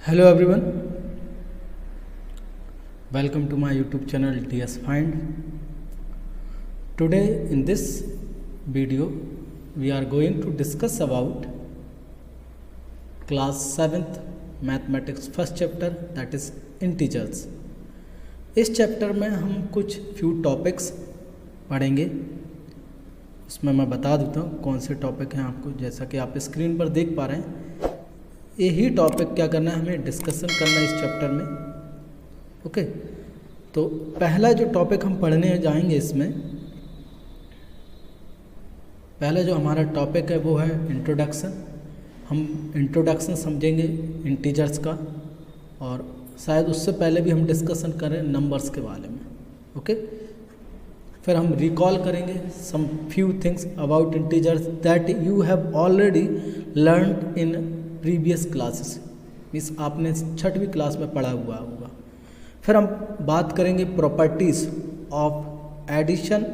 Hello everyone, welcome to my YouTube channel DS Find. Today in this video we are going to discuss about class 7th mathematics first chapter, that is integers. इस chapter में हम कुछ few topics पढ़ेंगे, उसमें मैं बता देता हूँ कौन से टॉपिक हैं आपको। जैसा कि आप स्क्रीन पर देख पा रहे हैं, यही टॉपिक क्या करना है, हमें डिस्कशन करना है इस चैप्टर में। ओके, तो पहला जो टॉपिक हम पढ़ने जाएंगे, इसमें पहला जो हमारा टॉपिक है वो है इंट्रोडक्शन। हम इंट्रोडक्शन समझेंगे इंटीजर्स का, और शायद उससे पहले भी हम डिस्कशन करें नंबर्स के बारे में। ओके, फिर हम रिकॉल करेंगे some few things about integers that you have already learned in previous classes, means आपने 6वीं क्लास में पढ़ा हुआ होगा। फिर हम बात करेंगे properties of addition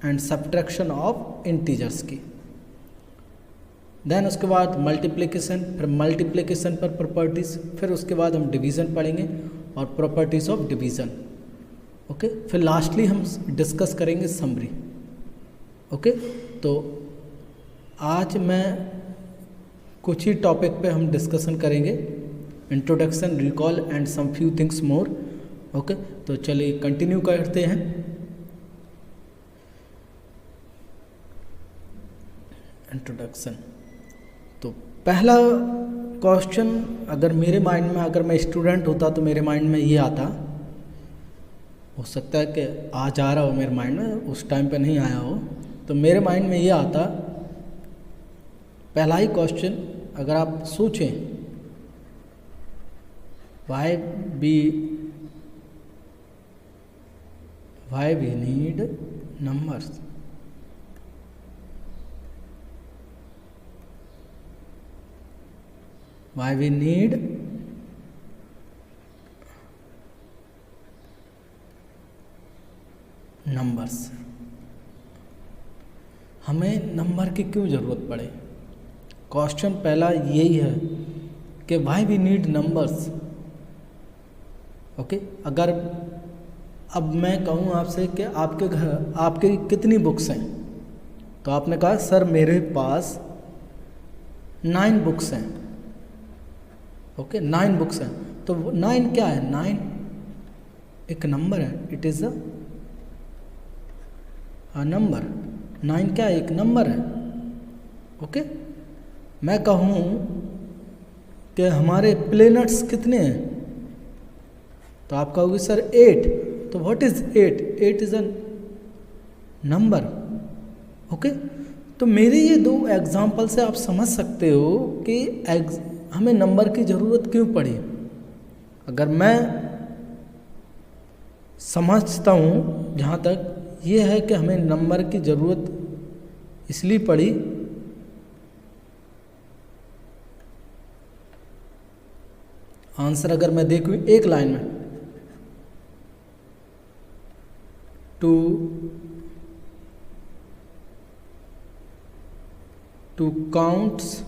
and subtraction of integers की। देन उसके बाद मल्टीप्लिकेशन, फिर मल्टीप्लिकेशन पर प्रॉपर्टीज़, फिर उसके बाद हम डिवीज़न पढ़ेंगे और प्रॉपर्टीज़ ऑफ डिवीज़न। ओके, फिर लास्टली हम डिस्कस करेंगे समरी। ओके, तो आज मैं कुछ ही टॉपिक पे हम डिस्कशन करेंगे, introduction, recall and some few things more. Okay, तो चलिए कंटिन्यू करते हैं। इंट्रोडक्शन, तो पहला क्वेश्चन अगर मेरे माइंड में, अगर मैं स्टूडेंट होता तो मेरे माइंड में ये आता, हो सकता है कि आज आ रहा हो मेरे माइंड में, उस टाइम पे नहीं आया हो, तो मेरे माइंड में ये आता पहला ही क्वेश्चन। अगर आप सोचें why we need numbers, why we need numbers, हमें नंबर की क्यों ज़रूरत पड़े। क्वेश्चन पहला यही है कि why we need numbers. Okay, अगर अब मैं कहूँ आपसे कि आपके घर आपके कितनी बुक्स हैं, तो आपने कहा सर मेरे पास 9 बुक्स हैं। ओके, 9 बुक्स हैं, तो 9 क्या है? 9 एक नंबर है, इट इज़ अ नंबर। 9 क्या है? एक नंबर है। ओके, मैं कहूँ कि हमारे प्लैनेट्स कितने हैं, तो आप कहोगे सर 8, तो what is 8? 8 is a number. Okay, तो मेरे ये 2 एग्जाम्पल से आप समझ सकते हो कि हमें नंबर की ज़रूरत क्यों पड़ी। अगर मैं समझता हूँ जहाँ तक ये है कि हमें नंबर की ज़रूरत इसलिए पड़ी, आंसर अगर मैं देखूँ एक लाइन में, to counts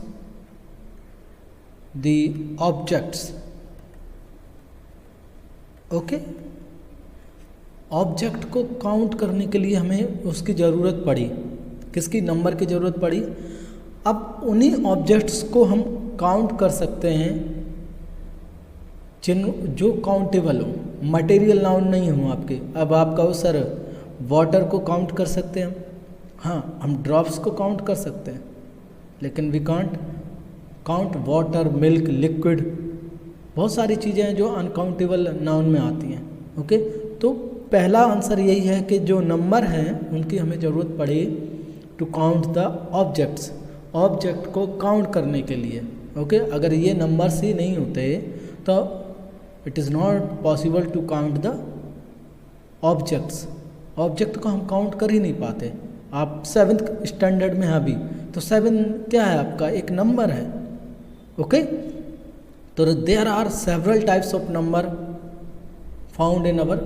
the objects. Okay, object को काउंट करने के लिए हमें उसकी ज़रूरत पड़ी, किसकी? नंबर की ज़रूरत पड़ी। अब उन्हीं ऑब्जेक्ट्स को हम काउंट कर सकते हैं जो काउंटेबल हो, मटेरियल नाउन नहीं हो आपके। अब आप कहो सर वाटर को काउंट कर सकते हैं हम, हाँ हम ड्रॉप्स को काउंट कर सकते हैं, लेकिन we can't count water, milk, liquid, बहुत सारी चीज़ें हैं जो अनकाउंटेबल नाउन में आती हैं। ओके, तो पहला आंसर यही है कि जो नंबर हैं उनकी हमें ज़रूरत पड़ी to count the objects, object को काउंट करने के लिए। ओके, अगर ये नंबर्स ही नहीं होते तो it is not possible to count the objects, object को हम काउंट कर ही नहीं पाते। आप 7th स्टैंडर्ड में हैं अभी, तो 7 क्या है आपका? एक नंबर है। ओके, तो there are several types of number found in our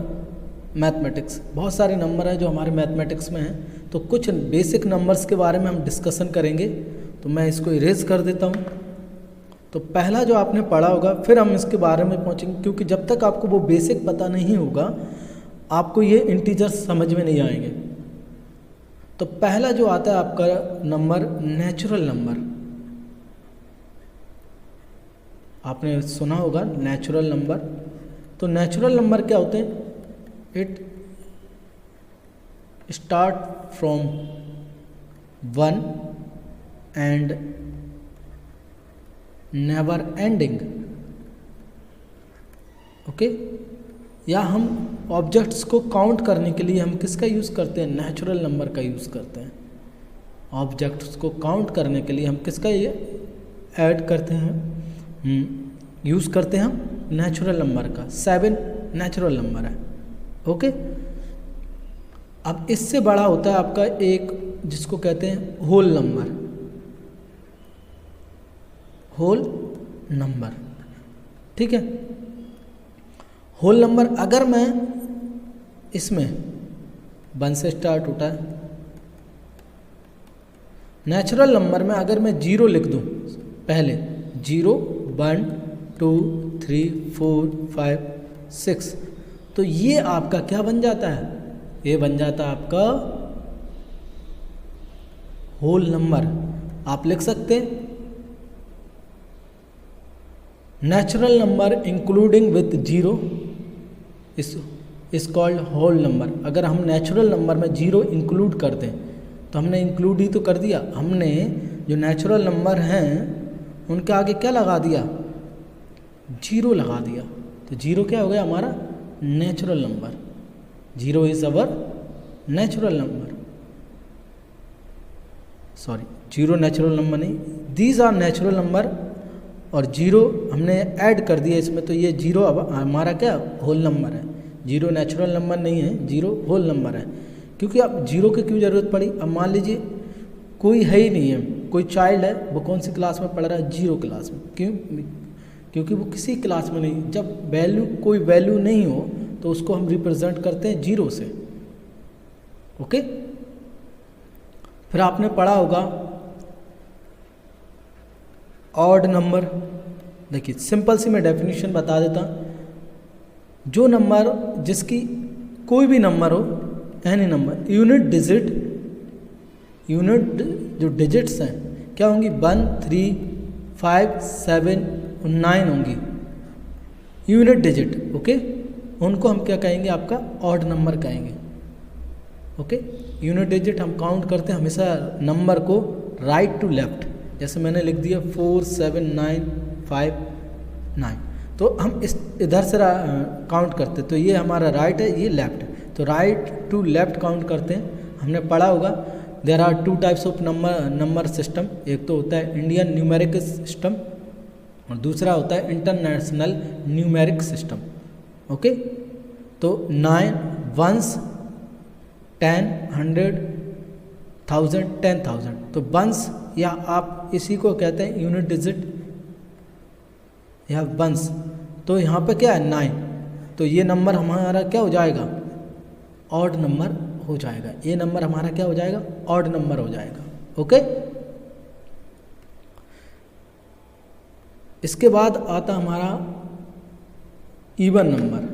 mathematics. बहुत सारे नंबर हैं जो हमारे मैथमेटिक्स में हैं, तो कुछ बेसिक नंबर्स के बारे में हम डिस्कशन करेंगे। तो मैं इसको इरेज कर देता हूँ। तो पहला जो आपने पढ़ा होगा, फिर हम इसके बारे में पहुँचेंगे, क्योंकि जब तक आपको वो बेसिक पता नहीं होगा आपको ये इंटीजर्स समझ में नहीं आएंगे। तो पहला जो आता है आपका नंबर, नेचुरल नंबर। आपने सुना होगा नेचुरल नंबर। तो नेचुरल नंबर क्या होते हैं? It start from 1 and never ending. Okay, या हम ऑब्जेक्ट्स को काउंट करने के लिए हम किसका यूज़ करते हैं? नेचुरल नंबर का यूज़ करते हैं। ऑब्जेक्ट्स को काउंट करने के लिए हम किसका ये ऐड करते हैं, यूज़ करते हैं हम नेचुरल नंबर का। 7 नेचुरल नंबर है। ओके, अब इससे बड़ा होता है आपका एक, जिसको कहते हैं होल नंबर। होल नंबर, ठीक है। होल नंबर अगर मैं इसमें 1 से स्टार्ट होता है, नेचुरल नंबर में अगर मैं 0 लिख दूं पहले, 0 1 2 3 4 5 6, तो ये आपका क्या बन जाता है? ये बन जाता है आपका होल नंबर। आप लिख सकते हैं नेचुरल नंबर इंक्लूडिंग विथ 0 इस कॉल्ड होल नंबर। अगर हम नेचुरल नंबर में 0 इंक्लूड कर दें तो हमने इंक्लूड ही तो कर दिया, हमने जो नेचुरल नंबर हैं उनके आगे क्या लगा दिया? 0 लगा दिया। तो 0 क्या हो गया हमारा? Natural number. 0 is our natural number. Sorry, 0 natural number नहीं, दीज आर नेचुरल नंबर, और 0 हमने ऐड कर दिया इसमें, तो ये 0 अब हमारा क्या होल नंबर है। 0 नेचुरल नंबर नहीं है, 0 होल नंबर है। क्योंकि अब 0 की क्यों ज़रूरत पड़ी? अब मान लीजिए कोई है ही नहीं है, कोई चाइल्ड है, वो कौन सी क्लास में पढ़ रहा है? 0 क्लास में। क्यों? क्योंकि वो किसी क्लास में नहीं। जब कोई वैल्यू नहीं हो तो उसको हम रिप्रेजेंट करते हैं 0 से। ओके, फिर आपने पढ़ा होगा ऑड नंबर। देखिए सिंपल सी मैं डेफिनेशन बता देता। जो नंबर, जिसकी कोई भी नंबर हो, एनी नंबर, यूनिट जो डिजिट्स हैं क्या होंगी? 1 3 5 7 और 9 होंगी यूनिट डिजिट। ओके, उनको हम क्या कहेंगे? आपका ऑड नंबर कहेंगे। ओके, यूनिट डिजिट हम काउंट करते हैं हमेशा नंबर को राइट टू लेफ्ट। जैसे मैंने लिख दिया 4 7 9 5 9, तो हम इस इधर से काउंट करते, तो ये हमारा राइट है, ये लेफ्ट है, तो राइट टू लेफ्ट काउंट करते हैं। हमने पढ़ा होगा there are 2 types of number system. एक तो होता है इंडियन न्यूमेरिक सिस्टम और दूसरा होता है इंटरनेशनल न्यूमेरिक सिस्टम। ओके, तो 9 1s 10 100 1000 10,000, तो 1s या आप इसी को कहते हैं यूनिट डिजिट या 1s। तो यहाँ पे क्या है? 9, तो ये नंबर हमारा क्या हो जाएगा? ऑड नंबर हो जाएगा। ये नंबर हमारा क्या हो जाएगा? ऑड नंबर हो जाएगा। ओके, इसके बाद आता हमारा इवन नंबर।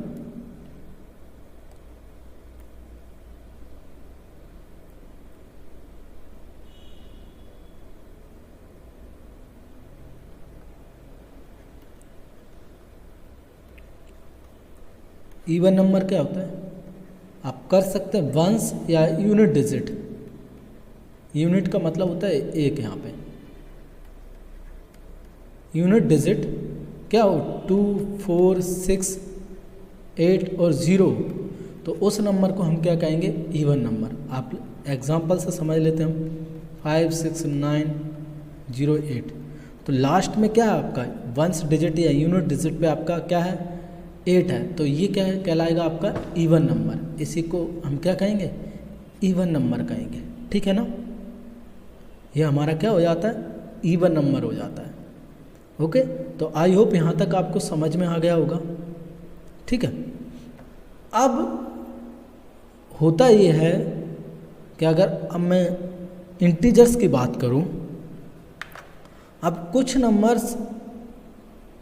इवन नंबर क्या होता है? आप कर सकते हैं 1s या यूनिट डिजिट। यूनिट का मतलब होता है 1। यहाँ पे यूनिट डिजिट क्या हो? 2 4 6 8 और 0, तो उस नंबर को हम क्या कहेंगे? Even number. आप एग्जांपल से समझ लेते हैं हम 5 6 9 0 8, तो लास्ट में क्या है आपका? 1s डिजिट या यूनिट डिजिट पे आपका क्या है? 8 है, तो ये क्या है? कहलाएगा आपका इवन नंबर। इसी को हम क्या कहेंगे? इवन नंबर कहेंगे। ठीक है ना? ये हमारा क्या हो जाता है? इवन नंबर हो जाता है। ओके, तो आई होप यहाँ तक आपको समझ में आ गया होगा। ठीक है, अब होता ये है कि अगर अब मैं इंटीजर्स की बात करूँ, अब कुछ नंबर्स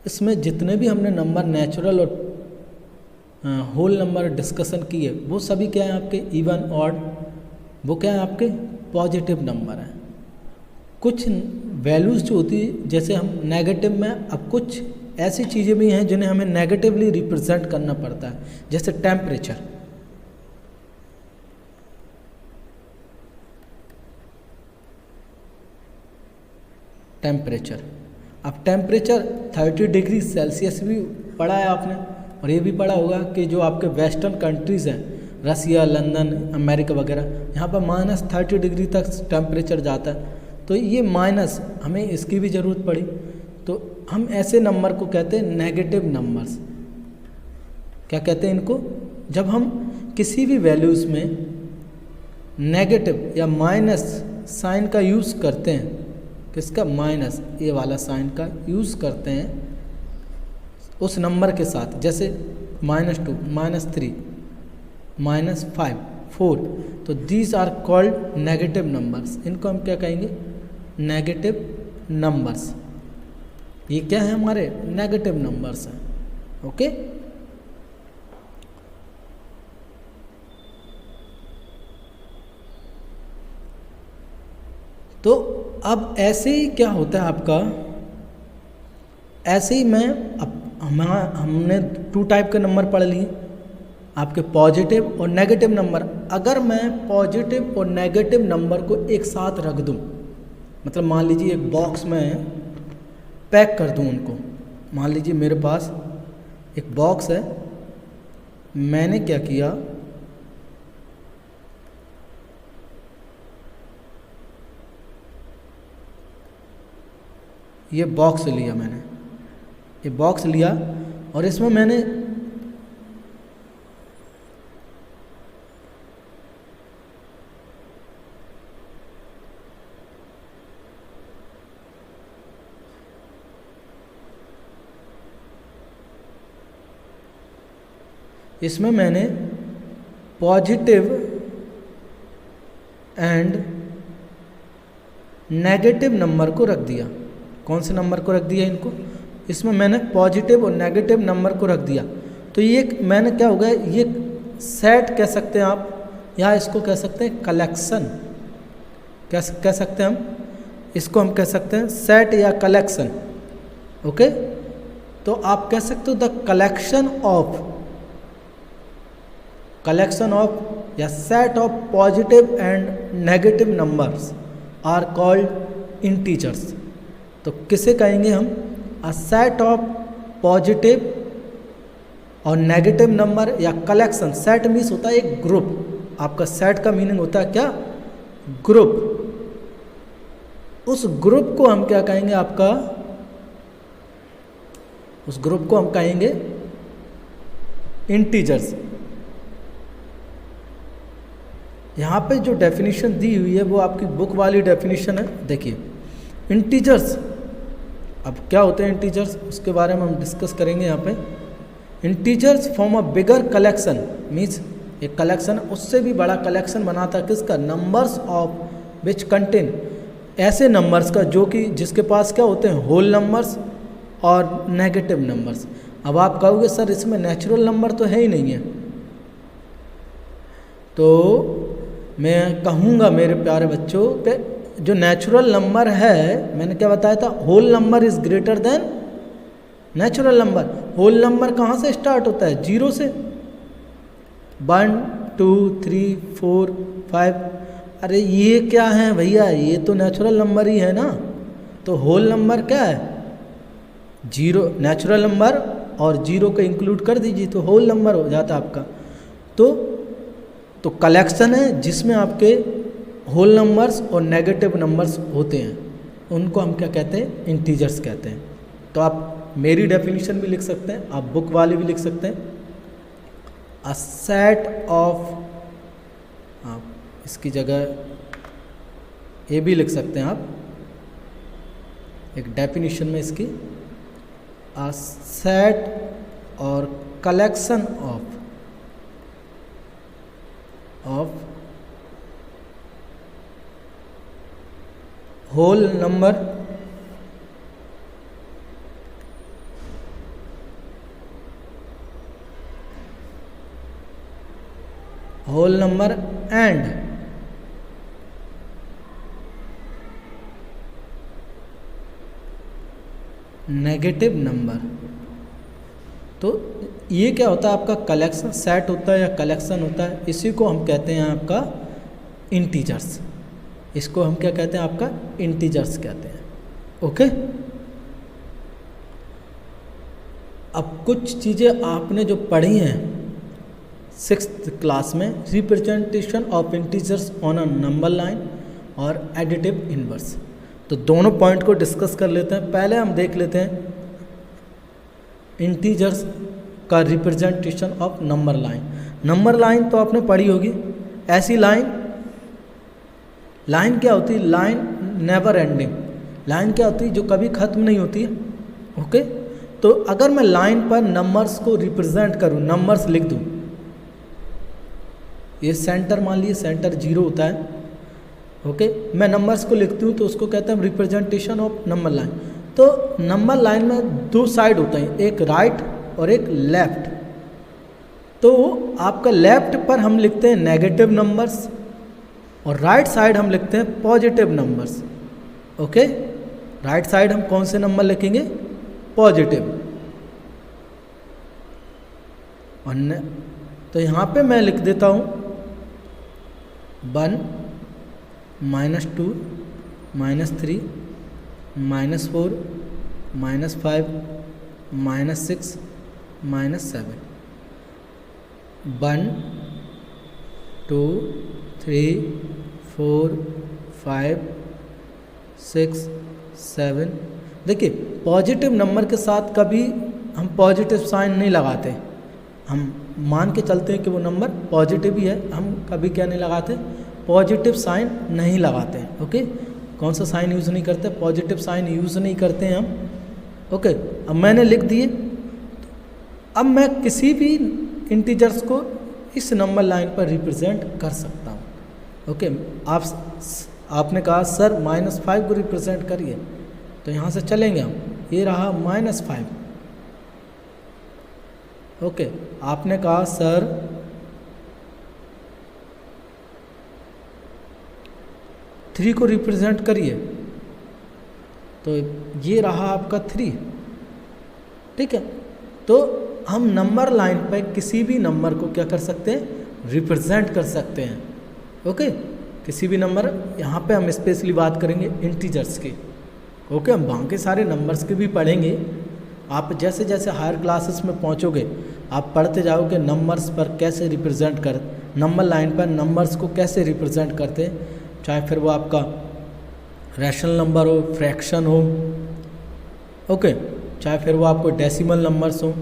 इसमें जितने भी हमने नंबर नेचुरल और होल नंबर डिस्कशन किए वो सभी क्या है आपके इवन ऑड, वो क्या है आपके पॉजिटिव नंबर हैं। कुछ वैल्यूज़ जो होती है जैसे हम नेगेटिव में, अब कुछ ऐसी चीज़ें भी हैं जिन्हें हमें नेगेटिवली रिप्रेजेंट करना पड़ता है, जैसे टेम्परेचर। टेम्परेचर, अब टेम्परेचर 30 डिग्री सेल्सियस भी पढ़ा है आपने, और ये भी पढ़ा होगा कि जो आपके वेस्टर्न कंट्रीज़ हैं, रसिया, लंदन, अमेरिका वगैरह, यहाँ पर -30 डिग्री तक टेम्परेचर जाता है। तो ये माइनस, हमें इसकी भी ज़रूरत पड़ी, तो हम ऐसे नंबर को कहते हैं नेगेटिव नंबर्स। क्या कहते हैं इनको? जब हम किसी भी वैल्यूज़ में नेगेटिव या माइनस साइन का यूज़ करते हैं, किसका? माइनस, ये वाला साइन का यूज़ करते हैं उस नंबर के साथ, जैसे -2, -3, -5, 4, तो these are called negative numbers. इनको हम क्या कहेंगे? Negative numbers. ये क्या है? हमारे नेगेटिव नंबर्स हैं। ओके, तो अब ऐसे ही क्या होता है आपका, ऐसे ही मैं अब हमने 2 टाइप के नंबर पढ़ लिए, आपके पॉजिटिव और नेगेटिव नंबर। अगर मैं पॉजिटिव और नेगेटिव नंबर को एक साथ रख दूं, मतलब मान लीजिए एक बॉक्स में पैक कर दूं उनको, मान लीजिए मेरे पास एक बॉक्स है, मैंने क्या किया, ये बॉक्स लिया मैंने, ये बॉक्स लिया और इसमें मैंने पॉजिटिव एंड नेगेटिव नंबर को रख दिया। कौन से नंबर को रख दिया? इनको, इसमें मैंने पॉजिटिव और नेगेटिव नंबर को रख दिया। तो ये मैंने क्या हो गया, ये सेट कह सकते हैं आप, या इसको कह सकते हैं कलेक्शन। क्या कह सकते हैं हम? इसको हम कह सकते हैं सेट या कलेक्शन। ओके, तो आप कह सकते हो द कलेक्शन ऑफ या set of positive and negative numbers are called integers. तो किसे कहेंगे हम? अ सेट ऑफ पॉजिटिव और नेगेटिव नंबर या कलेक्शन। सेट मीन्स होता है एक ग्रुप। आपका सेट का मीनिंग होता है क्या? ग्रुप। उस ग्रुप को हम क्या कहेंगे? आपका उस ग्रुप को हम कहेंगे इंटीजर्स। यहाँ पे जो डेफिनेशन दी हुई है वो आपकी बुक वाली डेफिनेशन है। देखिए, इंटीजर्स, अब क्या होते हैं इंटीजर्स, उसके बारे में हम डिस्कस करेंगे यहाँ पे। Integers form a bigger collection, means एक कलेक्शन उससे भी बड़ा कलेक्शन बनाता है किसका? नंबर्स ऑफ विच कंटेन, ऐसे नंबर्स का जो कि जिसके पास क्या होते हैं? होल नंबर्स और नेगेटिव नंबर्स। अब आप कहोगे सर इसमें नेचुरल नंबर तो है ही नहीं है, तो मैं कहूँगा मेरे प्यारे बच्चों कि जो नेचुरल नंबर है, मैंने क्या बताया था? Whole number is greater than natural number. Whole number कहाँ से स्टार्ट होता है? 0 से। 1 2 3 4 5। अरे ये क्या है भैया? ये तो नेचुरल नंबर ही है ना। तो होल नंबर क्या है? 0। नेचुरल नंबर और 0 को इंक्लूड कर दीजिए तो होल नंबर हो जाता आपका। तो कलेक्शन है जिसमें आपके होल नंबर्स और नेगेटिव नंबर्स होते हैं, उनको हम क्या कहते हैं? इंटीजर्स कहते हैं। तो आप मेरी डेफिनेशन भी लिख सकते हैं, आप बुक वाली भी लिख सकते हैं। अ सेट ऑफ, आप इसकी जगह ये भी लिख सकते हैं आप एक डेफिनेशन में इसकी, अ सेट और collection of whole number whole number and negative number. तो ये क्या होता है, आपका कलेक्शन सेट होता है या कलेक्शन होता है, इसी को हम कहते हैं आपका इंटीजर्स। इसको हम क्या कहते हैं, आपका इंटीजर्स कहते हैं। ओके, अब कुछ चीज़ें आपने जो पढ़ी हैं 6th क्लास में, representation of integers on a number line और एडिटिव इनवर्स। तो दोनों पॉइंट को डिस्कस कर लेते हैं। पहले हम देख लेते हैं इंटीजर्स का representation of number line. Number line तो आपने पढ़ी होगी, ऐसी लाइन क्या होती है, लाइन नेवर एंडिंग। लाइन क्या होती है, जो कभी ख़त्म नहीं होती है। ओके, तो अगर मैं लाइन पर नंबर्स को रिप्रेजेंट करूं, नंबर्स लिख दूं, ये सेंटर मान लीजिए सेंटर 0 होता है। ओके, मैं नंबर्स को लिखती हूँ तो उसको कहते हैं रिप्रेजेंटेशन ऑफ नंबर लाइन। तो नंबर लाइन में दो साइड होते हैं, एक राइट और एक लेफ्ट। तो आपका लेफ्ट पर हम लिखते हैं नेगेटिव नंबर्स और राइट साइड हम लिखते हैं positive numbers. Okay, right side हम कौन से नंबर लिखेंगे, पॉजिटिव। और तो यहाँ पे मैं लिख देता हूँ 1 -2 -3 -4 -5 -6 -7 1 2 3 4 5 6 7। देखिए, पॉजिटिव नंबर के साथ कभी हम पॉजिटिव साइन नहीं लगाते, हम मान के चलते हैं कि वो नंबर पॉजिटिव ही है, हम कभी क्या नहीं लगाते, पॉजिटिव साइन नहीं लगाते। ओके, कौन सा साइन यूज़ नहीं करते, पॉजिटिव साइन यूज़ नहीं करते हैं हम। ओके, अब मैंने लिख दिए। अब मैं किसी भी इंटीजर्स को इस नंबर लाइन पर रिप्रेजेंट कर सकता हूँ। ओके, आपने कहा सर -5 को रिप्रेजेंट करिए, तो यहाँ से चलेंगे हम, ये रहा -5। ओके, आपने कहा सर 3 को रिप्रेजेंट करिए, तो ये रहा आपका 3। ठीक है, तो हम नंबर लाइन पर किसी भी नंबर को क्या कर सकते हैं, रिप्रेजेंट कर सकते हैं। ओके, किसी भी नंबर, यहाँ पे हम स्पेशली बात करेंगे इंटीजर्स की। ओके, हम बाकी सारे नंबर्स के भी पढ़ेंगे। आप जैसे जैसे हायर क्लासेस में पहुँचोगे, आप पढ़ते जाओगे नंबर्स पर कैसे रिप्रेजेंट कर, नंबर लाइन पर नंबर्स को कैसे रिप्रेजेंट करते हैं, चाहे फिर वो आपका रैशनल नंबर हो, फ्रैक्शन हो। ओके, चाहे फिर वो आपको डेसिमल नंबर्स हो,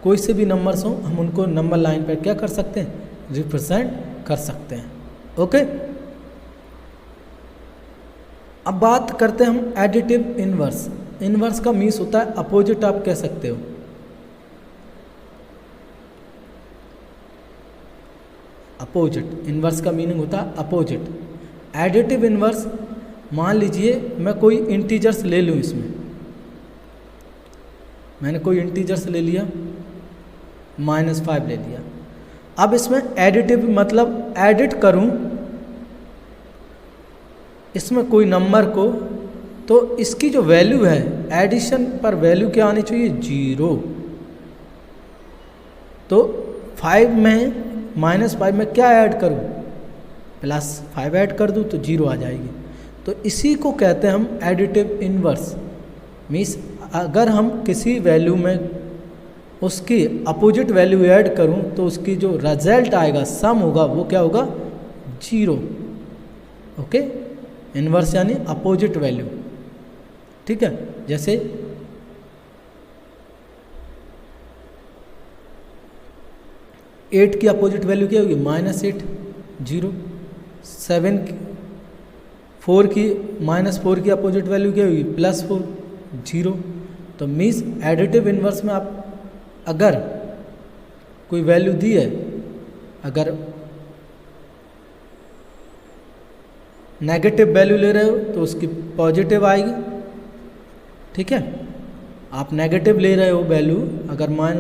कोई से भी नंबर्स हो, हम उनको नंबर लाइन पर क्या कर सकते हैं, रिप्रेजेंट कर सकते हैं। ओके, अब बात करते हैं हम एडिटिव इनवर्स। इनवर्स का मीन्स होता है अपोजिट, आप कह सकते हो। अपोजिट, इनवर्स का मीनिंग होता है अपोजिट। एडिटिव इनवर्स, मान लीजिए मैं कोई इंटीजर्स ले लूँ, इसमें मैंने कोई इंटीजर्स ले लिया, -5 ले लिया। अब इसमें एडिटिव मतलब एडिट करूं इसमें कोई नंबर को, तो इसकी जो वैल्यू है, एडिशन पर वैल्यू क्या आनी चाहिए, 0। तो 5 में -5 में क्या ऐड करूं, +5 ऐड कर दूं तो 0 आ जाएगी। तो इसी को कहते हैं हम एडिटिव इनवर्स। मीन्स अगर हम किसी वैल्यू में उसकी अपोजिट वैल्यू ऐड करूं तो उसकी जो रिजल्ट आएगा, सम होगा, वो क्या होगा, 0। ओके, इनवर्स यानी अपोजिट वैल्यू। ठीक है, जैसे 8 की अपोजिट वैल्यू क्या होगी, -8, 0। 4 की अपोजिट वैल्यू क्या होगी, +4, 0। तो मीन्स एडिटिव इनवर्स में आप अगर कोई वैल्यू दी है, अगर नेगेटिव वैल्यू ले रहे हो तो उसकी पॉजिटिव आएगी। ठीक है, आप नेगेटिव ले रहे हो वैल्यू, अगर -a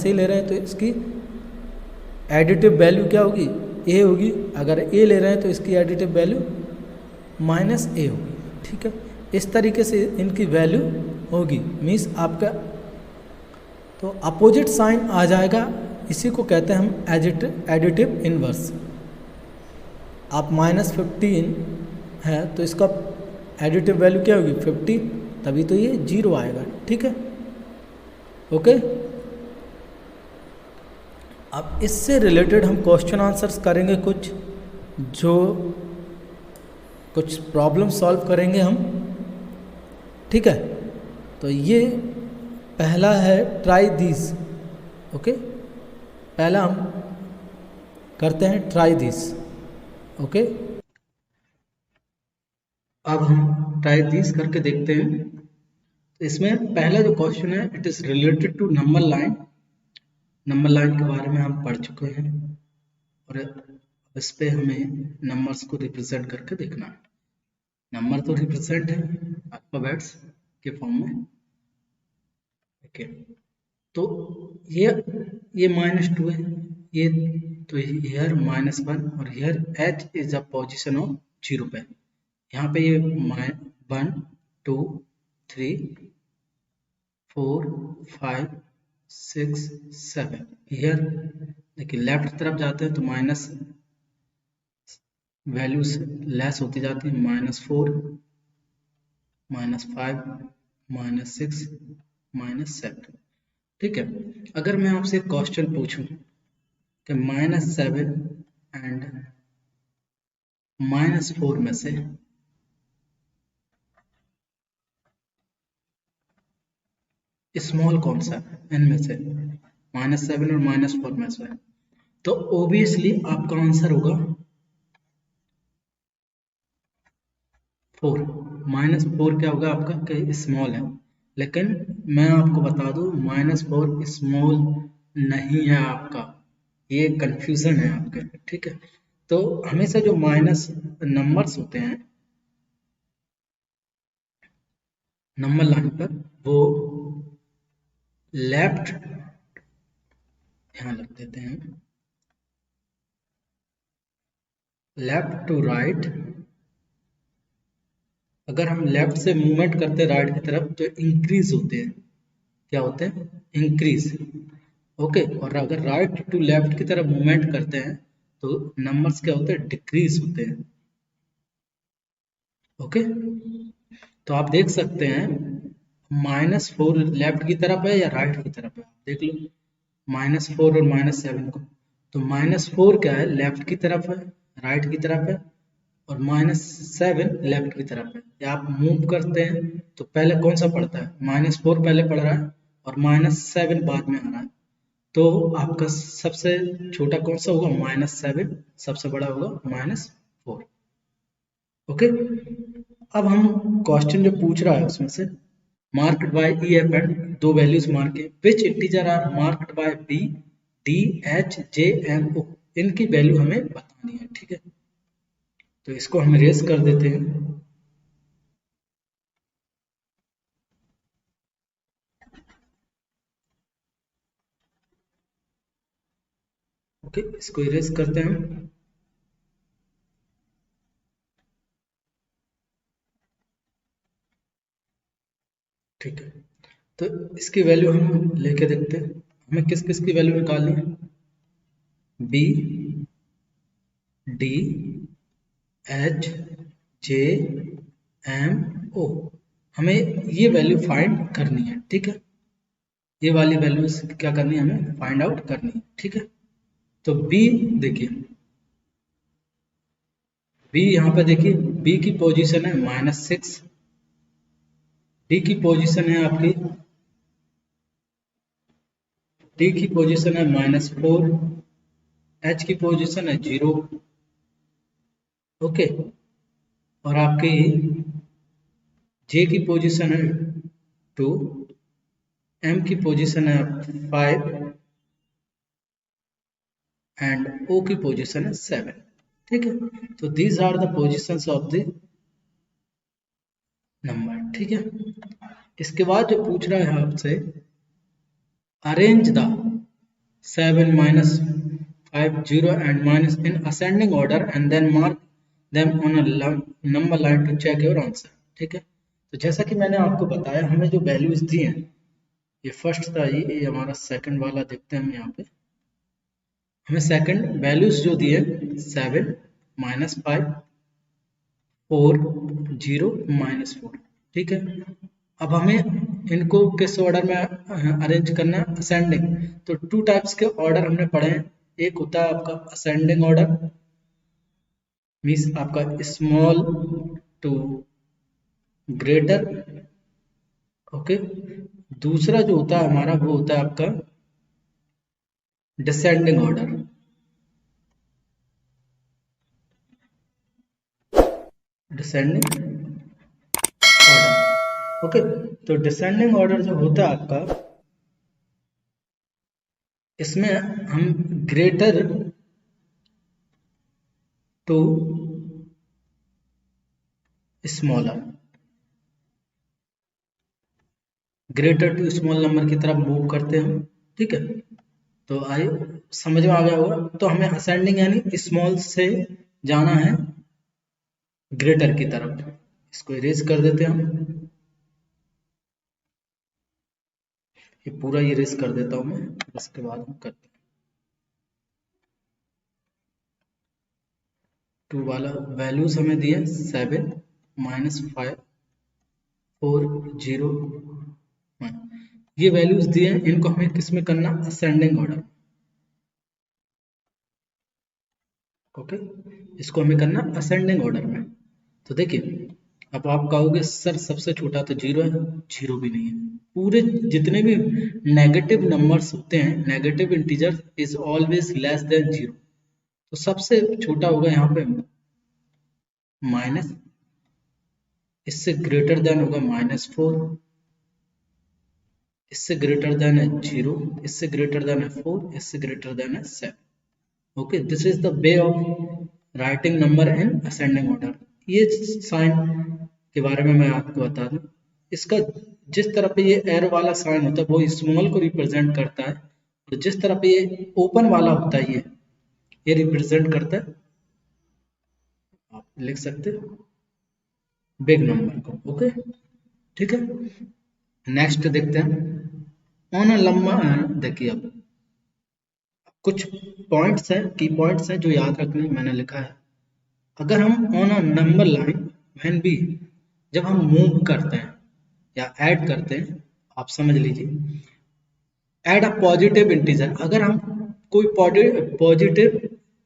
ले रहे हैं तो इसकी एडिटिव वैल्यू क्या होगी, ए होगी। अगर ए ले रहे हैं तो इसकी एडिटिव वैल्यू माइनस ए होगी, ठीक है। इस तरीके से इनकी वैल्यू होगी, मीन्स आपका तो अपोजिट साइन आ जाएगा। इसी को कहते हैं हम एडिटिव इनवर्स। आप -15 है तो इसका एडिटिव वैल्यू क्या होगी 50, तभी तो ये 0 आएगा, ठीक है। ओके, अब इससे रिलेटेड हम क्वेश्चन आंसर्स करेंगे, कुछ प्रॉब्लम सॉल्व करेंगे हम, ठीक है। तो ये पहला है ट्राई दिस। ओके, पहला हम करते हैं ट्राई दिस। ओके, अब हम ट्राई दिस करके देखते हैं। तो इसमें पहला जो क्वेश्चन है, it is related to number line. Number line के बारे में हम पढ़ चुके हैं और इस पे हमें नंबर्स को रिप्रेजेंट करके देखना है। नंबर तो रिप्रेजेंट है अल्फाबेट्स के फॉर्म में। ओके, तो ये -2 है, ये तो हियर -1 और here h is a position of 0 पे। यहाँ पे ये 1 2 3 4 5 6 7, हियर देखिए लेफ्ट तरफ जाते हैं तो माइनस वैल्यूज लेस होती जाती है, -4 -5 -6 -7, ठीक है। अगर मैं आपसे एक क्वेश्चन पूछूं कि -7 एंड -4 में से स्मॉल कौन सा है इनमें से, -7 और -4 में से, तो ओबियसली आपका आंसर होगा 4। -4 क्या होगा आपका कि स्मॉल है, लेकिन मैं आपको बता दूं -4 स्मॉल नहीं है आपका, ये कंफ्यूजन है आपके, ठीक है। तो हमेशा जो माइनस नंबर्स होते हैं नंबर लाइन पर, वो लेफ्ट, ध्यान रख देते हैं, लेफ्ट टू राइट। अगर हम लेफ्ट से मूवमेंट करते हैं राइट की तरफ तो इंक्रीज होते हैं, क्या होते हैं, इंक्रीज। ओके, और अगर राइट टू लेफ्ट की तरफ मूवमेंट करते हैं तो नंबर्स क्या होते हैं, डिक्रीज होते हैं। ओके, तो आप देख सकते हैं -4 लेफ्ट की तरफ है या राइट की तरफ है, देख लो -4 और -7 को। तो -4 क्या है, लेफ्ट की तरफ है, राइट की तरफ है, और -7 लेफ्ट की तरफ है। या आप मूव करते हैं तो पहले कौन सा पड़ता है, -4 पहले पड़ रहा है और -7 बाद में आ रहा है। तो आपका सबसे छोटा कौन सा होगा, -7, सबसे बड़ा होगा -4। ओके, अब हम क्वेश्चन जो पूछ रहा है उसमें से marked by E F and दो वैल्यूज मार्क है, which integer are marked by B D H J M O, इनकी वैल्यू हमें बतानी है, ठीक है। तो इसको हम रेस कर देते हैं। ओके, इसको इरेज करते हैं हम। ठीक है, तो इसकी वैल्यू हम लेके देखते हैं, हमें किस किस की वैल्यू निकालनी है, B D H J M O, हमें ये वैल्यू फाइंड करनी है, ठीक है। ये वाली वैल्यूज क्या करनी है, हमें फाइंड आउट करनी है, ठीक है। तो बी देखिए, बी यहाँ पे देखिए, बी की पोजीशन है -6, डी की पोजीशन है आपकी, डी की पोजीशन है -4, एच की पोजीशन है 0, ओके, और आपकी जे की पोजीशन है 2, एम की पोजीशन है 5 एंड ओ की पोजीशन है 7, ठीक है। तो these are the positions of the number, ठीक है। इसके बाद जो पूछ रहा है आपसे, arrange the 7 - 5, 0 and minus in ascending order and then mark them on a number line to check your answer. ठीक है, तो जैसा कि मैंने आपको बताया हमें जो वैल्यूज दी हैं, ये फर्स्ट था, ये हमारा सेकंड वाला देखते हैं हम यहाँ पे। हमें सेकंड वैल्यूज जो दिए 7 -5 4 0 -4। ठीक है, अब हमें इनको किस ऑर्डर में अरेंज करना है, असेंडिंग। तो टू टाइप्स के ऑर्डर हमने पढ़े हैं, एक होता है आपका असेंडिंग ऑर्डर, मीन्स आपका स्मॉल टू ग्रेटर, ओके। दूसरा जो होता है हमारा वो होता है आपका descending order, descending order, okay. तो डिसेंडिंग ऑर्डर जो होता है आपका, इसमें हम greater to smaller, greater to small number की तरफ मूव करते हैं हम। ठीक है, तो आई समझ में आ गया होगा। तो हमें असेंडिंग यानी स्मॉल से जाना है ग्रेटर की तरफ। इसको इरेज कर देते हैं हम, ये पूरा इरेज कर देता हूं मैं, इसके बाद हम करते हैं। 2 वाला वैल्यूज हमें दिए 7 -5 4 0 1, ये वैल्यूज दिए हैं, इनको हमें किस में करना, असेंडिंग ऑर्डर, ओके। इसको हमें करना असेंडिंग ऑर्डर में। तो देखिए, अब आप कहोगे सर सबसे छोटा तो 0 है, 0 भी नहीं है। पूरे जितने भी नेगेटिव नंबर्स होते हैं, negative integer is always less than 0। तो सबसे छोटा होगा यहाँ पे माइनस, इससे ग्रेटर देन होगा -4, इससे ग्रेटर देन है 0, इससे ग्रेटर देन है 4, इससे ग्रेटर देन है 7। Okay, this is the way of writing number in ascending order. ये साइन के बारे में मैं आपको बता दूं, इसका जिस तरह पे ये एरो वाला साइन होता है वो स्मॉल को रिप्रेजेंट करता है, और जिस तरह पे ये ओपन वाला होता है ये रिप्रेजेंट करता है, आप लिख सकते हो बिग नंबर को, ओके। ठीक है, नेक्स्ट देखते हैं ऑन अ लंबा। देखिए अब कुछ पॉइंट्स हैं, की पॉइंट्स हैं जो याद रखने मैंने लिखा है। अगर हम on a number line when B, जब हम मूव करते हैं या ऐड करते हैं, आप समझ लीजिए ऐड अ पॉजिटिव इंटीजर, अगर हम कोई पॉजिटिव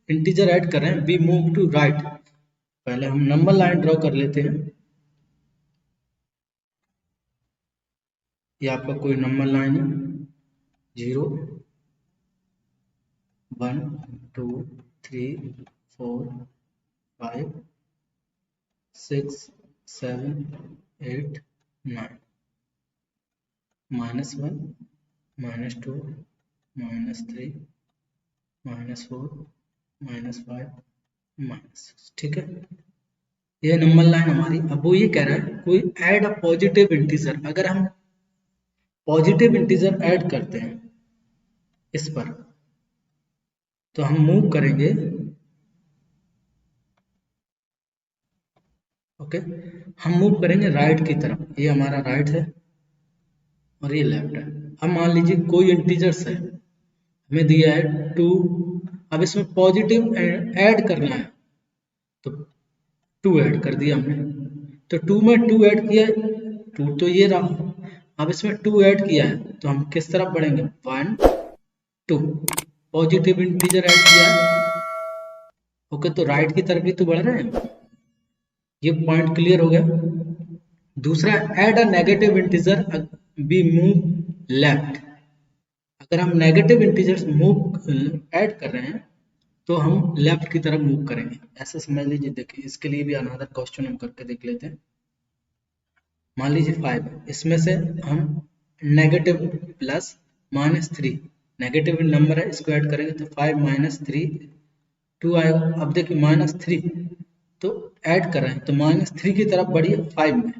इंटीजर ऐड कर रहे हैं, वी मूव टू राइट। पहले हम नंबर लाइन ड्रॉ कर लेते हैं, ये आपका कोई नंबर लाइन है, 0 1 2 3 4 5 6 7 8 9, -1 -2 -3 -4 -5 -6। ठीक है, ये नंबर लाइन हमारी। अब वो ये कह रहा है कोई ऐड अ पॉजिटिव इंटीजर, अगर हम पॉजिटिव इंटीजर ऐड करते हैं इस पर, तो हम मूव करेंगे, ओके। हम मूव करेंगे राइट की तरफ, ये हमारा राइट है और ये लेफ्ट है। अब मान लीजिए कोई इंटीजर्स है, हमें दिया है 2, अब इसमें पॉजिटिव ऐड करना है, तो 2 ऐड कर दिया हमने। तो 2 में 2 ऐड किया है, 2 तो ये रहा। अब इसमें 2 ऐड किया है, तो हम किस तरफ बढ़ेंगे, 1 2, पॉजिटिव इंटीजर ऐड किया है, ओके। तो राइट की तरफ ही तो बढ़ रहे हैं, ये पॉइंट क्लियर हो गया। दूसरा, add a negative integer B move left, अगर हम नेगेटिव इंटीजर्स मूव ऐड कर रहे हैं तो हम लेफ्ट की तरफ मूव करेंगे, ऐसा समझ लीजिए। देखिए इसके लिए भी अनदर क्वेश्चन हम करके देख लेते हैं। मान लीजिए 5, इसमें से हम नेगेटिव प्लस -3, नेगेटिव नंबर है, इसको ऐड करेंगे तो 5 -3 2 आएगा। अब देखिए -3 तो ऐड कर रहे हैं, तो -3 की तरफ बढ़िए 5 में,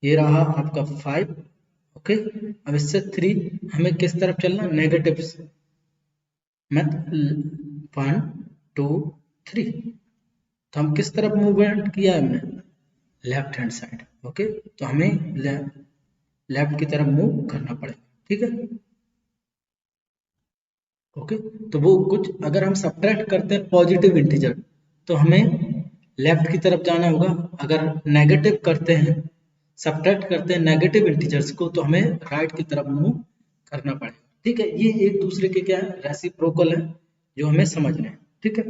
ये रहा आपका 5, ओके। अब इससे 3 हमें किस तरफ चलना, नेगेटिव से, 1 2 3, तो हम किस तरफ मूवमेंट किया हमने, लेफ्ट हैंड साइड। ओके, तो हमें लेफ्ट की तरफ मूव करना पड़ेगा, ठीक है। ओके, तो वो कुछ अगर हम सब्ट्रैक्ट करते हैं पॉजिटिव इंटीजर तो हमें लेफ्ट की तरफ जाना होगा, अगर नेगेटिव करते हैं, सब्ट्रैक्ट करते हैं नेगेटिव इंटीजर्स को, तो हमें राइट की तरफ मूव करना पड़ेगा, ठीक है। ये एक दूसरे के क्या है, रेसिप्रोकल है, जो हमें समझना है, ठीक है।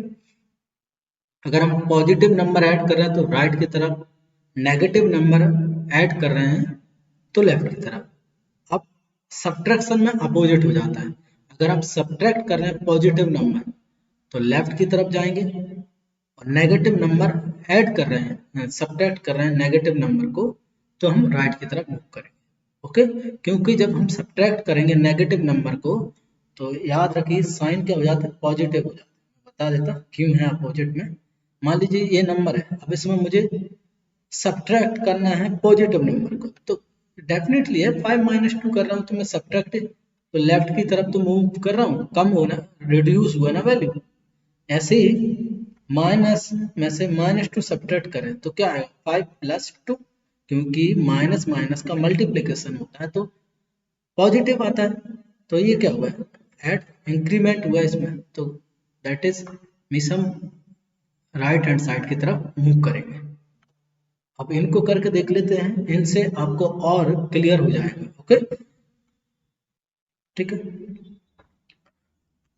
अगर हम पॉजिटिव नंबर ऐड कर रहे हैं तो राइट की तरफ, नेगेटिव नंबर ऐड कर रहे हैं तो लेफ्ट की तरफ। अब सब्ट्रैक्शन में अपोजिट हो जाता है, अगर आप सब्ट्रैक्ट कर रहे हैं पॉजिटिव नंबर तो लेफ्ट की तरफ जाएंगे, और नेगेटिव नंबर ऐड कर रहे हैं, सब्ट्रैक्ट कर रहे हैं नेगेटिव नंबर को, तो हम राइट की तरफ मूव करेंगे। ओके, क्योंकि जब हम सब्ट्रैक्ट करेंगे नेगेटिव नंबर को तो याद रखिए साइन क्या हो जाता है, पॉजिटिव हो जाता है। बता देता क्यों है अपोजिट में। मान लीजिए ये नंबर है, अब इसमें मुझे सब्ट्रैक्ट करना है पॉजिटिव नंबर को, तो डेफिनेटली है 5 - 2 कर रहा हूँ तो मैं सब्ट्रैक्ट, तो लेफ्ट की तरफ तो मूव कर रहा हूँ, कम होना, रिड्यूस हुआ ना वैल्यू। ऐसे ही माइनस में से -2 सब्ट्रैक्ट करें तो क्या आएगा, 5 + 2, क्योंकि माइनस माइनस का मल्टीप्लिकेशन होता है तो पॉजिटिव आता है। तो ये क्या हुआ, ऐड इंक्रीमेंट हुआ इसमें, तो दैट इज मीन्स हम राइट हैंड साइड की तरफ मूव करेंगे। अब इनको करके देख लेते हैं, इनसे आपको और क्लियर हो जाएगा। ओके, ठीक है,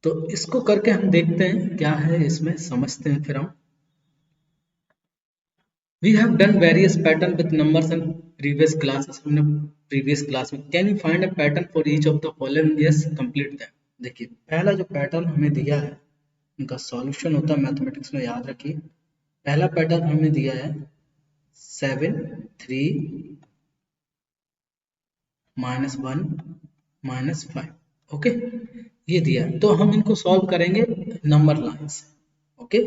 तो इसको करके हम देखते हैं क्या है इसमें, समझते हैं फिर हम। We have done various pattern with numbers in previous classes, हमने प्रीवियस क्लास में। Can you find a pattern for each of the following, yes complete that. देखिए पहला जो पैटर्न हमें दिया है, इनका सॉल्यूशन होता है मैथमेटिक्स में, याद रखिए। पहला पैटर्न हमें दिया है 7 3 -1 -5। ओके, ये दिया है, तो हम इनको सॉल्व करेंगे नंबर लाइन से। ओके,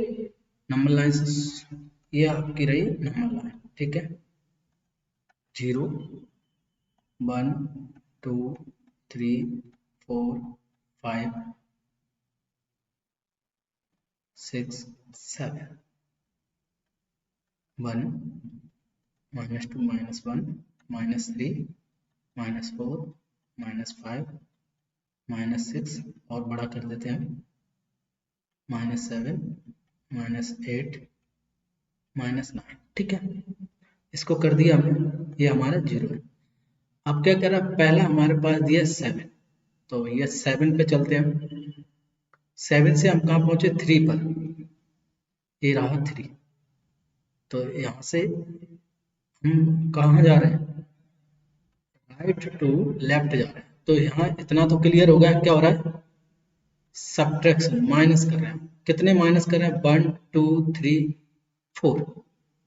नंबर लाइन से, ये आपकी रही नंबर लाइन, ठीक है। 0 1 2 3 4 5 6 7, 1 -2 -1 -3 -4 -5 -6, और बड़ा कर देते हैं -7 -8 -9, ठीक है। इसको कर दिया हमने, ये हमारा 0 है। अब क्या करा, पहला हमारे पास दिया 7, तो ये 7 पे चलते हैं। 7 से हम कहाँ पहुंचे, 3 पर, ये रहा 3। तो यहाँ से हम कहाँ जा रहे हैं, राइट टू लेफ्ट जा रहे हैं। तो यहाँ इतना तो क्लियर हो गया, क्या हो रहा है, सब्ट्रैक्शन, माइनस कर रहे हैं। कितने माइनस कर रहे हैं, 1 2 3 4,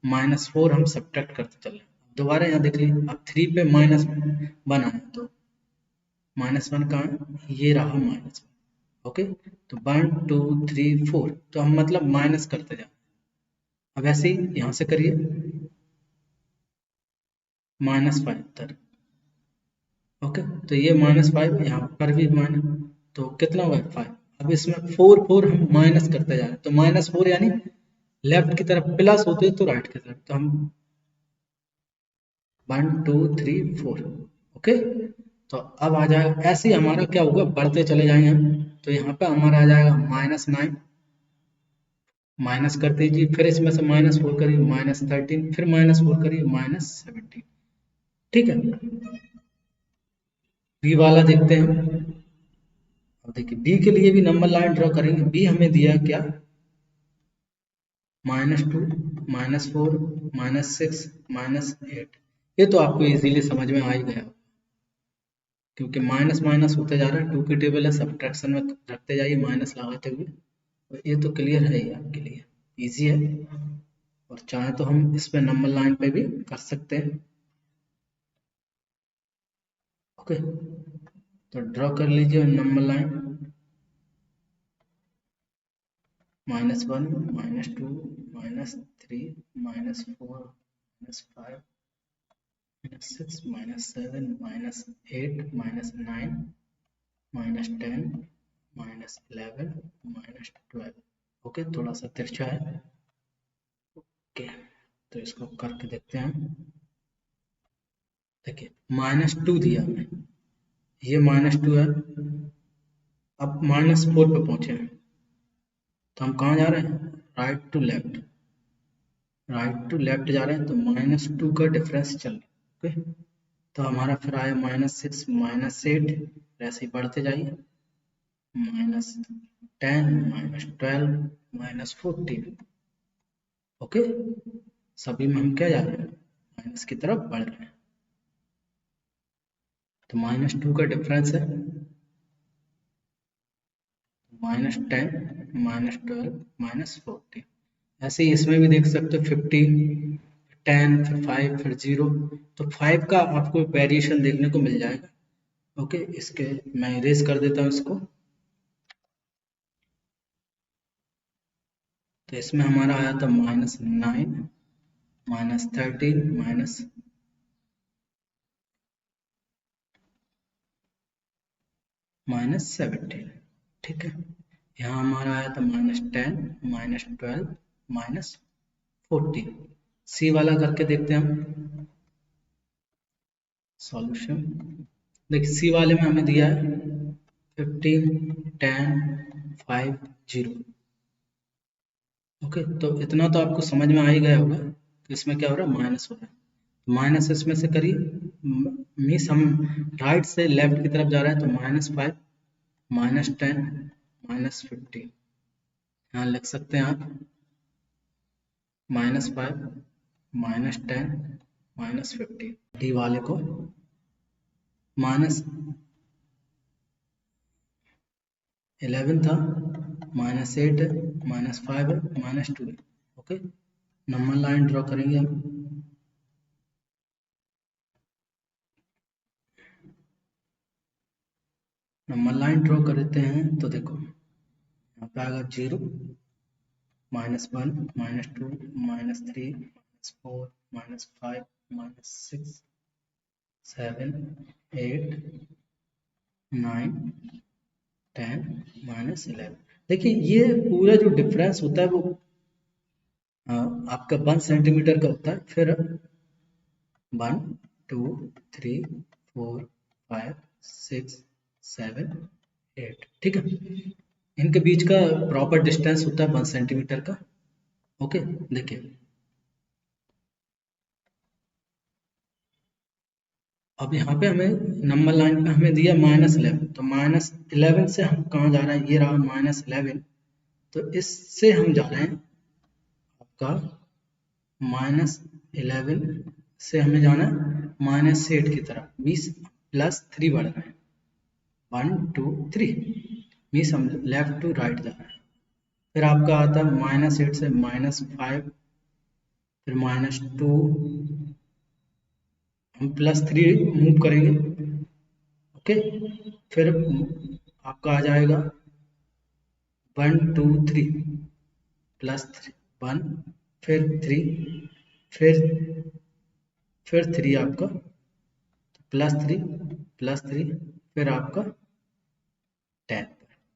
-4 हम सब्ट्रैक्ट करते चल रहे हैं। दोबारा यहाँ देख लीजिए, अब 3 पे -1 आया, तो -1 कहाँ है, ये रहा -1। ओके, तो 1 2 3 4, तो हम मतलब माइनस करते जाए। अब ऐसे ही यहाँ से करिए, -5 ओके, तो ये -5, यहाँ पर भी माइनस, तो कितना हुआ, 5। अब इसमें 4 4 हम माइनस करते जा रहे हैं, तो -4 यानी लेफ्ट की तरफ, प्लस होते तो राइट की तरफ, तो हम 1 2 3 4। ओके, तो अब आ जाएगा, ऐसे ही हमारा क्या होगा, बढ़ते चले जाएंगे हम, तो यहाँ पे हमारा आ जाएगा -9, माइनस कर दीजिए, फिर इसमें से -4 करिए, -13, फिर -4 करिए, -17, ठीक है। बी वाला देखते हैं। अब देखिए बी के लिए भी नंबर लाइन ड्रॉ करेंगे। बी हमें दिया क्या, -2 -4 -6 -8। ये तो आपको इजीली समझ में आ ही गया, क्योंकि माइनस माइनस होते जा रहा है, 2 की टेबल है, सब्ट्रैक्शन में रखते जाइए माइनस लगाते हुए। तो ये तो क्लियर है ही आपके लिए, इजी है। और चाहे तो हम इस पे नंबर लाइन पे भी कर सकते हैं। ओके, तो ड्रॉ कर लीजिए नंबर लाइन, -1 -2 -3 -4 -5 -6 -7 -8 -9 -10 -11 -12। ओके, थोड़ा सा तिरछा है। ओके, तो इसको करके देखते हैं। देखिए -2 दिया हमें, ये -2 है। अब -4 पे पहुंचे हैं, तो हम कहाँ जा रहे हैं? Right to left, right to left जा रहे हैं, तो -2 का डिफरेंस चल रहा है। ओके, तो हमारा फिर आया -6 -8, ऐसे ही बढ़ते जाइए, -10 -12 -14। ओके, सभी में हम क्या जा रहे हैं? माइनस की तरफ बढ़ रहे हैं। तो -2 का डिफरेंस है, -10 -12 -14। ऐसे ही इसमें भी देख सकते हो, 15 10 फिर 5 फिर 0। तो 5 का आपको वेरिएशन देखने को मिल जाएगा। ओके, इसके मैं इरेज कर देता हूँ इसको। तो इसमें हमारा आया था -9 -13 -17। ठीक है, यहाँ हमारा आया था -10 -12 -14। सी वाला करके देखते हैं हम सॉल्यूशन। देखिए सी वाले में हमें दिया है 15 10 5 0। ओके, तो इतना तो आपको समझ में आ ही गया होगा कि इसमें क्या हो रहा है, माइनस हो रहा है। माइनस इसमें से करिए, मीन्स हम राइट से लेफ्ट की तरफ जा रहे हैं, तो -5 -10 -15। यहाँ लिख सकते हैं आप -5 -10 -15। डी वाले को -11 था, -8 है, -5 है, -2 है। ओके, नंबर लाइन ड्रॉ करेंगे हम। नंबर लाइन ड्रॉ करते हैं तो देखो यहाँ पे आएगा 0 -1 -2 -3 -4 -5 -6 7 8 9 10 -11। देखिए ये पूरा जो डिफरेंस होता है वो आपका 1 सेंटीमीटर का होता है। फिर 1 2 3 4 5 6 7 8। ठीक है, इनके बीच का प्रॉपर डिस्टेंस होता है 1 सेंटीमीटर का। ओके, देखिए अब यहाँ पे हमें नंबर लाइन पे हमें दिया -11, तो -11 से हम कहाँ जा रहे हैं? ये रहा -11, तो इससे हम जा रहे हैं आपका -11 से हमें जाना है -8 की तरफ, 20 +3 बढ़ रहे हैं, 1 2 3, मीन्स हम लेफ्ट टू राइट जा रहे हैं। फिर आपका आता है -8 से -5, फिर -2, हम +3 मूव करेंगे। ओके, फिर आपका आ जाएगा 1 2 3 +3 1, फिर 3, फिर 3 आपका +3 +3, फिर आपका 10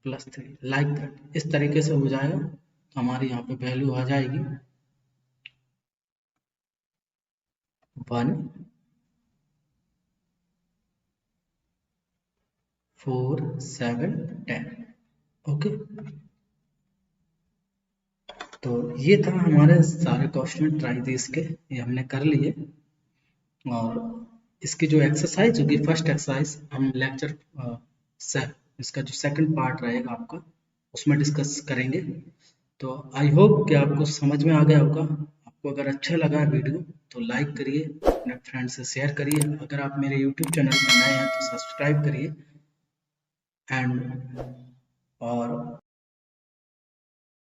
+3, लाइक दैट। इस तरीके से हो जाएगा, तो हमारी यहाँ पे वैल्यू आ जाएगी 1 4 7 10। ओके, तो ये था हमारे सारे क्वेश्चन ट्राई दिस के, ये हमने कर लिए। और इसकी जो एक्सरसाइज होगी, फर्स्ट एक्सरसाइज हम लेक्चर इसका जो सेकंड पार्ट रहेगा आपका, उसमें डिस्कस करेंगे। तो आई होप कि आपको समझ में आ गया होगा। आपको अगर अच्छा लगा वीडियो तो लाइक करिए, अपने फ्रेंड से शेयर करिए। अगर आप मेरे यूट्यूब चैनल पर नए हैं तो सब्सक्राइब करिए। एंड और